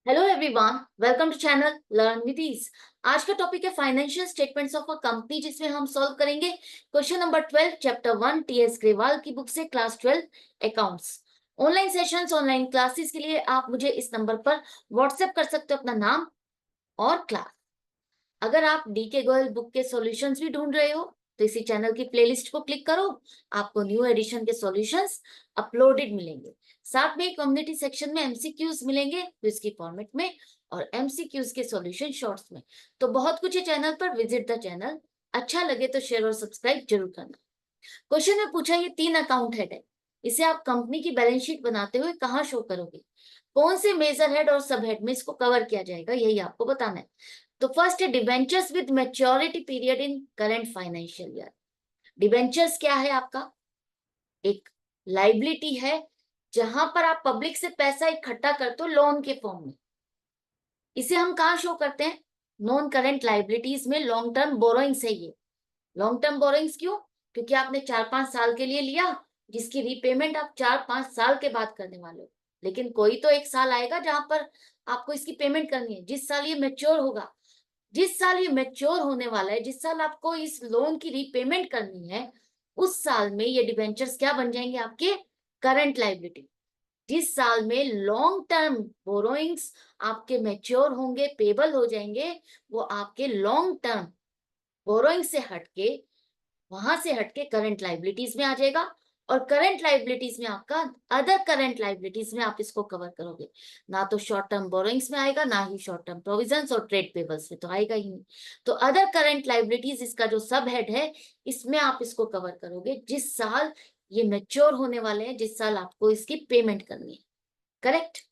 Hello everyone, welcome to channel learn with ease. आज का topic है financial statements of a company, जिसमें हम सॉल्व करेंगे question number 12 chapter 1 TS Grewal की बुक से, class 12 accounts. Online sessions, online classes के लिए आप मुझे इस नंबर पर व्हाट्सएप कर सकते हो अपना नाम और क्लास। अगर आप डी के गोयल बुक के सॉल्यूशंस भी ढूंढ रहे हो तो इसी चैनल की प्लेलिस्ट को क्लिक करो, आपको न्यू एडिशन के सॉल्यूशंस अपलोडेड मिलेंगे। साथ में कम्युनिटी सेक्शन में एमसीक्यूज मिलेंगे क्विज की फॉर्मेट में और एमसीक्यूज के सॉल्यूशन शॉर्ट्स में। तो बहुत कुछ है चैनल पर, विजिट द चैनल। अच्छा लगे तो शेयर और सब्सक्राइब जरूर करना। क्वेश्चन में पूछा, ये 3 अकाउंट हेड है, इसे आप कंपनी की बैलेंस शीट बनाते हुए कहाँ शो करोगे? कौन से मेजर हेड और सब हेड में इसको कवर किया जाएगा, यही आपको बताना है। तो फर्स्ट है debentures with maturity period in current financial year. Debentures क्या है आपका? एक लाइबिलिटी है जहां पर आप पब्लिक से पैसा इकट्ठा करते हो लोन के फॉर्म में। इसे हम कहाँ शो करते हैं? नॉन करंट लाइबिलिटीज में लॉन्ग टर्म बोरोइंग्स है ये। लॉन्ग टर्म बोरोइंग्स क्यों? क्योंकि आपने 4-5 साल के लिए लिया, जिसकी रीपेमेंट आप 4-5 साल के बाद करने वाले हो। लेकिन कोई तो एक साल आएगा जहां पर आपको इसकी पेमेंट करनी है, जिस साल ये मैच्योर होगा। जिस साल ये मैच्योर होने वाला है, जिस साल आपको इस लोन की रीपेमेंट करनी है, उस साल में ये डिबेंचर्स क्या बन जाएंगे? आपके करंट लाइबिलिटी। जिस साल में लॉन्ग टर्म बोरोइंग्स आपके मैच्योर होंगे, पेबल हो जाएंगे, वो आपके लॉन्ग टर्म बोरोइंग से हटके, वहां से हटके करंट लाइबिलिटीज में आ जाएगा। और करंट लाइबिलिटीज में आपका अदर करंट लाइबिलिटीज में आप इसको कवर करोगे। ना तो शॉर्ट टर्म बोरोइंग्स में आएगा, ना ही शॉर्ट टर्म प्रोविजंस और ट्रेड पेबल्स में तो आएगा ही नहीं। तो अदर करंट लाइबिलिटीज इसका जो सब हेड है, इसमें आप इसको कवर करोगे जिस साल ये मैच्योर होने वाले हैं, जिस साल आपको इसकी पेमेंट करनी है। करेक्ट।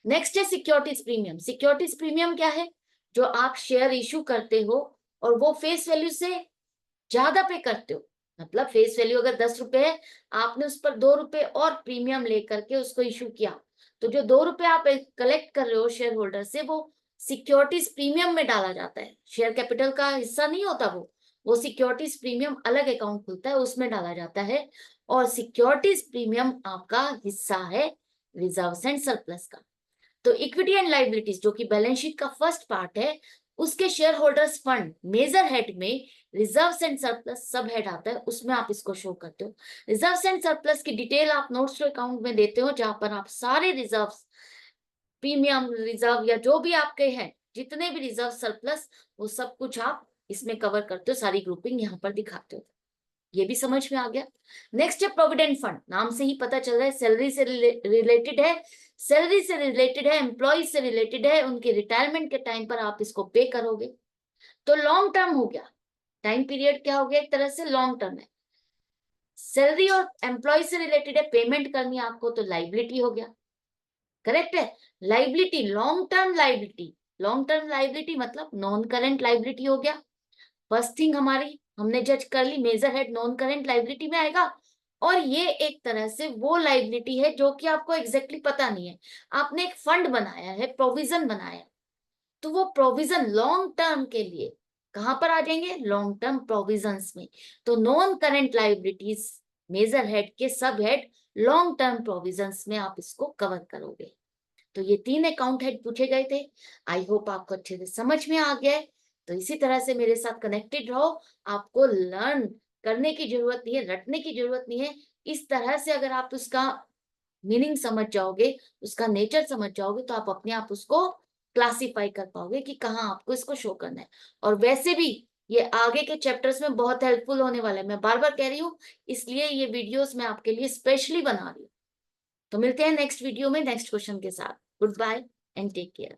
नेक्स्ट है सिक्योरिटीज प्रीमियम। सिक्योरिटीज प्रीमियम क्या है? जो आप शेयर इशू करते हो और वो फेस वैल्यू से ज्यादा पे करते हो। मतलब फेस वैल्यू अगर 10 रुपए है, आपने उस पर 2 रुपए और प्रीमियम लेकर के उसको इशू किया, तो जो 2 रुपए आप कलेक्ट कर रहे हो शेयर होल्डर से, वो सिक्योरिटीज प्रीमियम में डाला जाता है। शेयर कैपिटल का हिस्सा नहीं होता वो सिक्योरिटीज प्रीमियम अलग अकाउंट खुलता है, उसमें डाला जाता है। और सिक्योरिटीज प्रीमियम आपका हिस्सा है रिजर्व एंड सरप्लस का। तो इक्विटी एंड लाइबिलिटीज, जो कि बैलेंस शीट का फर्स्ट पार्ट है, उसके share holders fund major head में reserve and surplus sub head आता है, उसमें आप इसको शो करते हो। रिजर्व एंड सरप्लस की डिटेल आप नोट्स टू अकाउंट में देते हो, जहां पर आप सारे रिजर्व, प्रीमियम रिजर्व या जो भी आपके हैं, जितने भी रिजर्व सरप्लस, वो सब कुछ आप इसमें कवर करते हो, सारी ग्रुपिंग यहाँ पर दिखाते हो। ये भी समझ में आ गया। नेक्स्ट है प्रोविडेंट फंड। नाम से ही पता चल रहा है सैलरी से रिलेटेड है। सैलरी से रिलेटेड है, एम्प्लॉय से रिलेटेड है, उनके रिटायरमेंट के टाइम पर आप इसको पे करोगे। तो लॉन्ग टर्म हो गया, टाइम पीरियड क्या हो गया? एक तरह से लॉन्ग टर्म है। सैलरी और एम्प्लॉय से रिलेटेड है, पेमेंट करनी है आपको, तो लाइबिलिटी हो गया। करेक्ट है। Liability, long term liability. Long term liability मतलब नॉन करेंट लाइबिलिटी हो गया। फर्स्ट थिंग हमारी हमने जज कर ली, major head non current liability में आएगा। और ये एक तरह से वो लाइबिलिटी है जो कि आपको एग्जैक्टली पता नहीं है। आपने एक फंड बनाया है, प्रोविजन बनाया, तो वो प्रोविजन लॉन्ग टर्म के लिए कहां पर आ जाएंगे? लॉन्ग टर्म प्रोविजंस में। तो non current liabilities major head के sub head long term provisions में आप इसको कवर करोगे। तो ये 3 अकाउंट हेड पूछे गए थे। आई होप आपको अच्छे से समझ में आ गया है। तो इसी तरह से मेरे साथ कनेक्टेड रहो। आपको लर्न करने की जरूरत नहीं है, रटने की जरूरत नहीं है। इस तरह से अगर आप उसका मीनिंग समझ जाओगे, उसका नेचर समझ जाओगे, तो आप अपने आप उसको क्लासीफाई कर पाओगे कि कहाँ आपको इसको शो करना है। और वैसे भी ये आगे के चैप्टर्स में बहुत हेल्पफुल होने वाला है, मैं बार बार कह रही हूँ, इसलिए ये वीडियोस मैं आपके लिए स्पेशली बना रही हूँ। तो मिलते हैं नेक्स्ट वीडियो में नेक्स्ट क्वेश्चन के साथ। Good bye and take care.